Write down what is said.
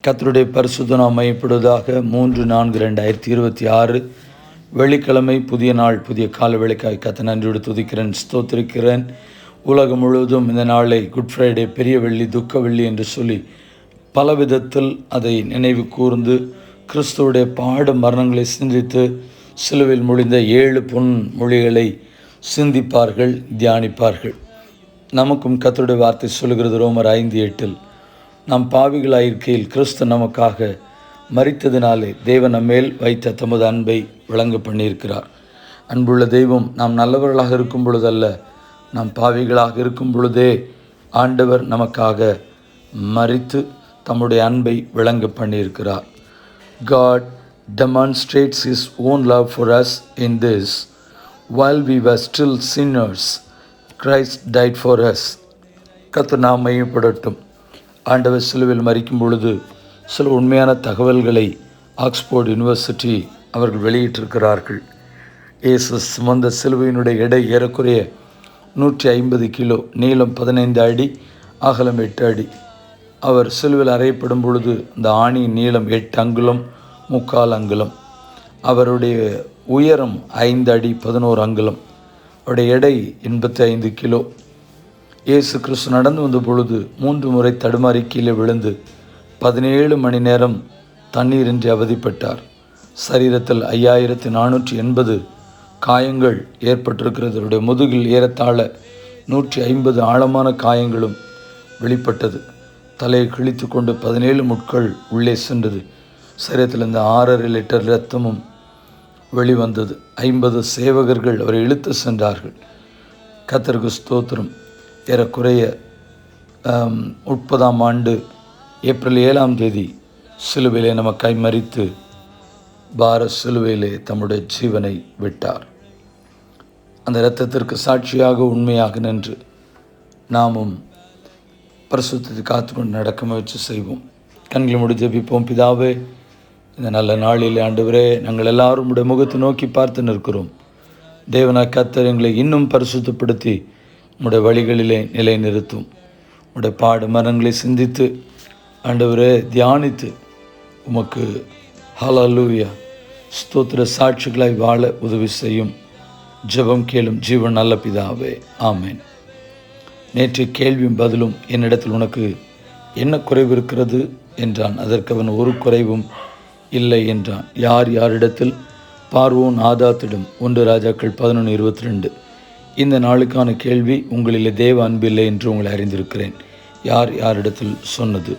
கர்த்தருடைய பரிசுத்த நாமம் மையப்படுவதாக. 3/4/2026 வெள்ளிக்கிழமை, புதிய நாள், புதிய கால வேளைக்காய் கர்த்தரை நன்றியோடு துதிக்கிறேன், ஸ்தோத்திரிக்கிறேன். உலகம் முழுவதும் இந்த நாளை குட் ஃப்ரைடே, பெரிய வெள்ளி, துக்க வெள்ளி என்று சொல்லி பல விதத்தில் அதை நினைவு கூர்ந்து கிறிஸ்துவுடைய பாடு மரணங்களை சிந்தித்து சிலுவையில் முடிந்த 7 பொன் மொழிகளை சிந்திப்பார்கள், தியானிப்பார்கள். நமக்கும் கர்த்தருடைய வார்த்தை சொல்கிறது. ரோமர் 5:8 நாம் பாவிகளாயிருக்கையில் கிறிஸ்து நமக்காக மரித்ததினாலே தேவன் நம்மேல் வைத்த தமது அன்பை விளங்க பண்ணியிருக்கிறார். அன்புள்ள தெய்வம் நாம் நல்லவர்களாக இருக்கும் பொழுதல்ல, நாம் பாவிகளாக இருக்கும் பொழுதே ஆண்டவர் நமக்காக மரித்து தம்முடைய அன்பை விளங்க பண்ணியிருக்கிறார். God demonstrates His own love for us in this: while we were still sinners, Christ died for us. கர்த்தர் நாம் மையப்படட்டும். ஆண்டவர் சிலுவையில் மரிக்கும் பொழுது சில உண்மையான தகவல்களை ஆக்ஸ்போர்ட் யூனிவர்சிட்டி அவர்கள் வெளியிட்டிருக்கிறார்கள். இயேசு சுமந்த சிலுவையினுடைய எடை ஏறக்குறைய 150 கிலோ, நீளம் 15 அடி, அகலம் 8 அடி. அவர் சிலுவையில் அறையப்படும் பொழுது அந்த ஆணியின் நீளம் 8 அங்குலம் 3/4 அங்குலம். அவருடைய உயரம் 5 அடி 11 அங்குலம். அவருடைய எடை 85 கிலோ. இயேசு கிறிஸ்து நடந்து வந்த பொழுது 3 முறை தடுமாறி கீழே விழுந்து 17 மணி நேரம் தண்ணீரின்றி அவதிப்பட்டார். சரீரத்தில் 5480 காயங்கள் ஏற்பட்டிருக்கிறது. அவருடைய முதுகில் ஏறத்தாழ 150 ஆழமான காயங்களும் வெளிப்பட்டது. தலையை கிழித்து கொண்டு 17 முட்கள் உள்ளே சென்றது. சரீரத்தில் இந்த 6.5 லிட்டர் இரத்தமும் வெளிவந்தது. 50 சேவகர்கள் அவரை இழுத்து சென்றார்கள். கர்த்தருக்கு ஸ்தோத்திரம். ஏறக்குறைய 30ஆம் ஆண்டு ஏப்ரல் 7ஆம் தேதி சிலுவையிலே நமக்காய் மரித்து பார சிலுவையிலே தம்முடைய ஜீவனை விட்டார். அந்த இரத்தத்திற்கு சாட்சியாக உண்மையாக நின்று நாமும் பரிசுத்தத்தை காத்துக்கொண்டு நடக்க முயற்சி செய்வோம். கண்களை மூடி ஜெபிப்போம். பிதாவே, இந்த நல்ல நாளில் ஆண்டவரே, நாங்கள் எல்லாரும் உடைய முகத்தை நோக்கி பார்த்து நிற்கிறோம். தேவனாய் கர்த்தர் எங்களை இன்னும் பரிசுத்தப்படுத்தி உம்முடைய வழிகளிலே நிலை நிறுத்தும். உம்முடைய பாடு மரணங்களை சிந்தித்து ஆண்டவரே தியானித்து உமக்கு ஹல்லேலூயா ஸ்தோத்திர சாட்சிகளாய் வாழ உதவி செய்யும். ஜெபம் கேளும் ஜீவன் நல்ல பிதாவே, ஆமேன். நேற்று கேள்வியும் பதிலும் என்னிடத்தில் உனக்கு என்ன குறைவு இருக்கிறது என்றான். அதற்கு அவன் ஒரு குறைவும் இல்லை என்றான். யாரிடத்தில்? பார்வோன் ஆதாத்திடம். 1 ராஜாக்கள் 11:22. இந்த நாளுக்கான கேள்வி: உங்களிலே தேவ அன்பில்லை என்று உங்களை அறிந்திருக்கிறேன். யாரிடத்தில் சொன்னது?